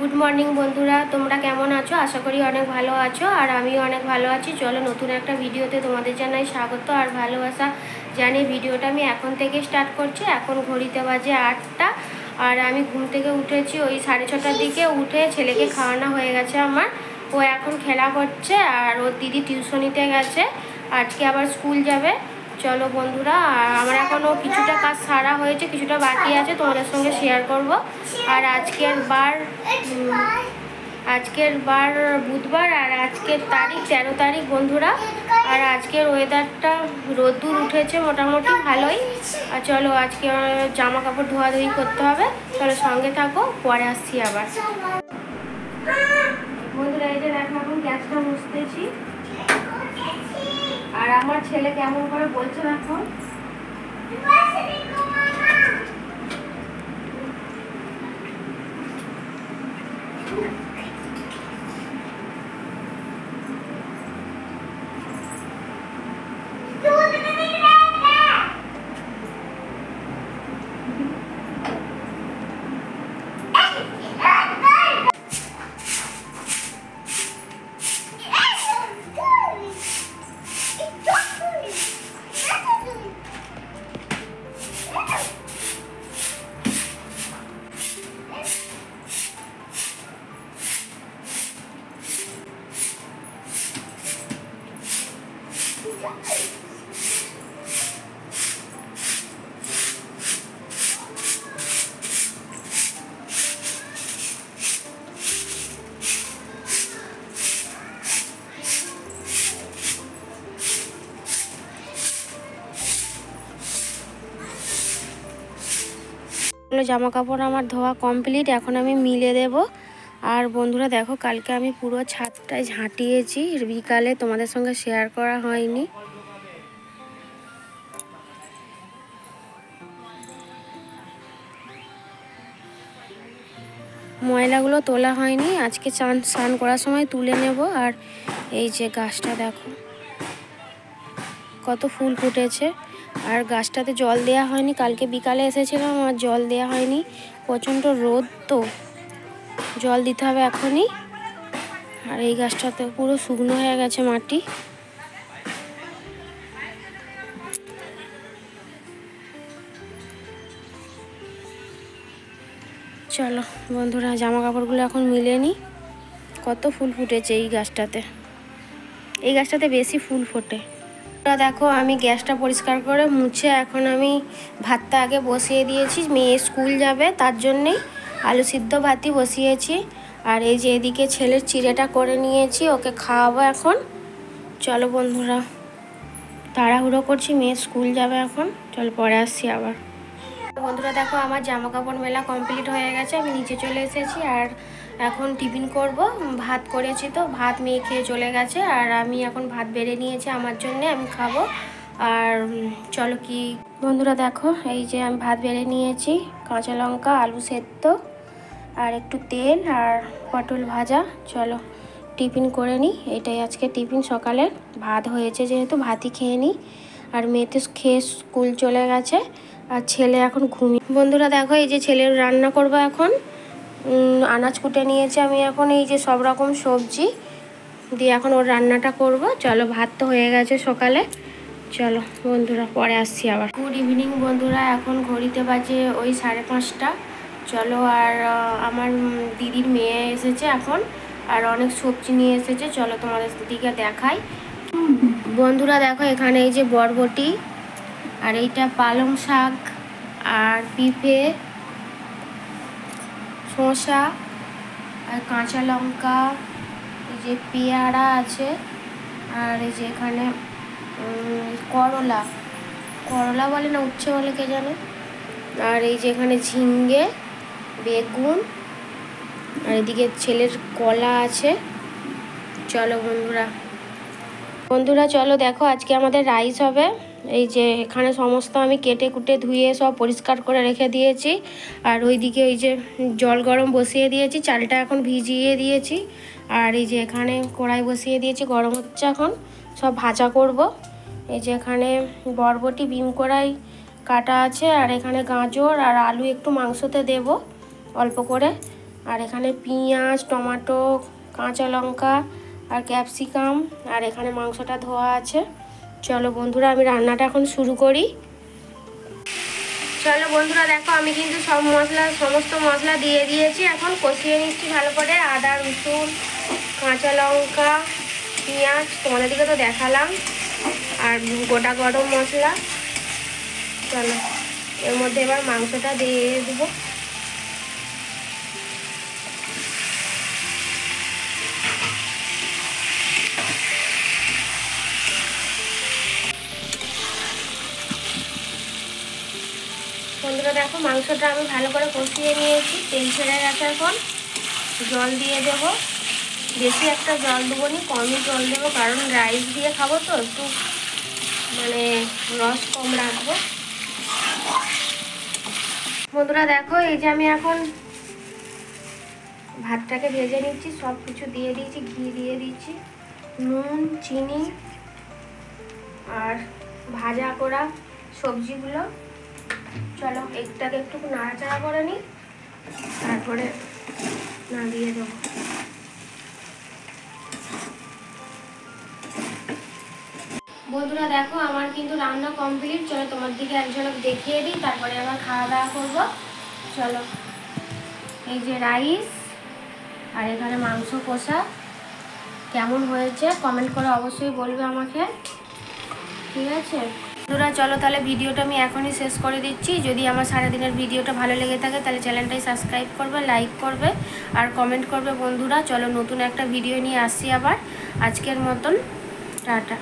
Good morning বন্ধুরা, তোমরা কেমন আছো? আশা করি অনেক ভালো আছো আর আমিও অনেক ভালো আছি। চলো নতুন একটা ভিডিওতে তোমাদের জানাই স্বাগত আর ভালোবাসা জানিয়ে ভিডিওটা আমি এখন থেকে স্টার্ট করছি। এখন ঘড়িতে বাজে 8টা আর আমি ঘুম থেকে উঠেছি ওই 6:30টার দিকে। উঠে ছেলেকে খাওয়ানো হয়ে গেছে আমার, ও এখন খেলা করছে আর ওর দিদি টিউশনিতে গেছে, আজকে আবার স্কুল যাবে। চলো বন্ধুরা, আমার এখনও কিছুটা কাজ সারা হয়েছে, কিছুটা বাকি আছে, তোমাদের সঙ্গে শেয়ার করব। আর আজকের বার বুধবার আর আজকের তারিখ 13 তারিখ বন্ধুরা। আর আজকের ওয়েদারটা রোদ্দুর উঠেছে মোটামুটি ভালোই। আর চলো আজকে জামা কাপড় ধোয়াধুয়ি করতে হবে, চলো সঙ্গে থাকো, পরে আসছি আবার। বন্ধুরা এই যে দেখো এখন গ্যাসটা মুছতেছি আর আমার ছেলে কেমন করে বলছে এখন। জামা কাপড় আমার ধোয়া কমপ্লিট, এখন আমি মিলে দেব। আর বন্ধুরা দেখো কালকে আমি পুরো ছাদটায় ঝাঁটিয়েছি বিকালে, তোমাদের সঙ্গে শেয়ার করা হয়নি। ময়লাগুলো তোলা হয়নি, আজকে স্নান করার সময় তুলে নেব। আর এই যে গাছটা দেখো কত ফুল ফুটেছে, আর গাছটাতে জল দেওয়া হয়নি, কালকে বিকালে এসেছিলাম আর জল দেওয়া হয়নি, প্রচণ্ড রোদ তো জল দিতে হবে এখনই। আর এই গাছটাতে পুরো শুকনো হয়ে গেছে মাটি। চলো বন্ধুরা জামা কাপড়গুলো এখন মিলে নিই। কত ফুল ফুটেছে এই গাছটাতে, এই গাছটাতে বেশি ফুল ফোটে। দেখো আমি গ্যাসটা পরিষ্কার করে মুছে এখন আমি ভাতটা আগে বসিয়ে দিয়েছি, মেয়ে স্কুল যাবে তার জন্যেই আলু সিদ্ধ ভাতই বসিয়েছি। আর এই যে এদিকে ছেলের চিড়েটা করে নিয়েছি, ওকে খাওয়াবো এখন। চলো বন্ধুরা তাড়াহুড়ো করছি, মেয়ে স্কুল যাবে এখন, চল পরে আসছি আবার। বন্ধুরা দেখো আমার জামা কাপড় মেলা কমপ্লিট হয়ে গেছে, আমি নিচে চলে এসেছি আর এখন টিফিন করব। ভাত করেছি তো, ভাত মেয়ে খেয়ে চলে গেছে আর আমি এখন ভাত বেড়ে নিয়েছি আমার জন্য, আমি খাবো। আর চলো কি বন্ধুরা দেখো এই যে আমি ভাত বেড়ে নিয়েছি, কাঁচা লঙ্কা আলু সেদ্ধ আর একটু তেল আর পটল ভাজা। চলো টিফিন করে নিই, এটাই আজকে টিফিন সকালে। ভাত হয়েছে যেহেতু ভাতই খেয়ে নিই। আর মেয়ে তো খেয়ে স্কুল চলে গেছে আর ছেলে এখন ঘুমিয়ে। বন্ধুরা দেখো এই যে ছেলের রান্না করব এখন, আনাজ কুটে নিয়েছি আমি এখন, এই যে সব রকম সবজি দিয়ে এখন ওর রান্নাটা করব। চলো ভাত তো হয়ে গেছে সকালে, চলো বন্ধুরা পরে আসছি আবার। গুড ইভিনিং বন্ধুরা, এখন ঘড়িতে বাজে ওই 5:30। চলো আর আমার দিদির মেয়ে এসেছে এখন আর অনেক সবজি নিয়ে এসেছে, চলো তোমাদের দিকে দেখাই। বন্ধুরা দেখো এখানে এই যে বরবটি আর এইটা পালং শাক আর পেঁপে শসা আর কাঁচা লঙ্কা, এই যে পেয়ারা আছে আর এই যে এখানে করলা বলে না উচ্ছে বলে কে জানে। আর এই যে এখানে ঝিঙ্গে বেগুন আর এদিকে ছেলের কলা আছে। চলো বন্ধুরা চলো দেখো আজকে আমাদের রাইস হবে। এই যে এখানে সমস্ত আমি কেটে কুটে ধুয়ে সব পরিষ্কার করে রেখে দিয়েছি। আর ওইদিকে ওই যে জল গরম বসিয়ে দিয়েছি, চালটা এখন ভিজিয়ে দিয়েছি। আর এই যে এখানে কড়াই বসিয়ে দিয়েছি, গরম হচ্ছে এখন, সব ভাজা করব। এই যে এখানে বরবটি বিম কড়াই কাটা আছে আর এখানে গাজর আর আলু একটু মাংসতে দেব অল্প করে। আর এখানে পেঁয়াজ, টমেটো, কাঁচা লঙ্কা আর ক্যাপসিকাম, আর এখানে মাংসটা ধোয়া আছে। চলো বন্ধুরা আমি রান্নাটা এখন শুরু করি। চলো বন্ধুরা দেখো আমি কিন্তু সমস্ত মশলা দিয়ে দিয়েছি। এখন কষিয়ে নিচ্ছি ভালো করে। আদা, রসুন, কাঁচা লঙ্কা, পেঁয়াজ তোমাদের দিকে তো দেখালাম, আর গোটা গরম মশলা। চলো এর মধ্যে এবার মাংসটা দিয়ে দেবো। বন্ধুরা দেখো মাংসটা আমি ভালো করে কষিয়ে নিয়েছি, তেল ছেড়ে গেছে। এখন জল দিয়ে দেব। বেশি একটা জল দেবো নি, কমই জল দেবো, কারণ রাইস দিয়ে খাবো তো একটু মানে রস কম রাখবো। বন্ধুরা দেখো এই যে আমি এখন ভাতটাকে ভেজে নিচ্ছি, সব কিছু দিয়ে দিয়েছি, ঘি দিয়ে দিচ্ছি, নুন, চিনি আর ভাজা করা সবজিগুলো। চলো এগটাকে একটু নাড়াচাড়া করে নিই, তারপরে নাড়িয়ে দেবো। বন্ধুরা দেখো আমার কিন্তু রান্না কমপ্লিট। চলো তোমার দিকে এক ঝলক দেখিয়ে দিই, তারপরে আবার খাওয়া দাওয়া করবো। চলো এই যে রাইস আর এখানে মাংস কষা। কেমন হয়েছে কমেন্ট করে অবশ্যই বলবে আমাকে, ঠিক আছে? বন্ধুরা চলো তাহলে ভিডিওটা আমি এখনই শেষ করে দিচ্ছি। যদি আমার সারাদিনের ভিডিওটা ভালো লেগে থাকে তাহলে চ্যানেলটাই সাবস্ক্রাইব করবে, লাইক করবে আর কমেন্ট করবে বন্ধুরা। চলো নতুন একটা ভিডিও নিয়ে আসছি আবার। আজকের মতন টাটা।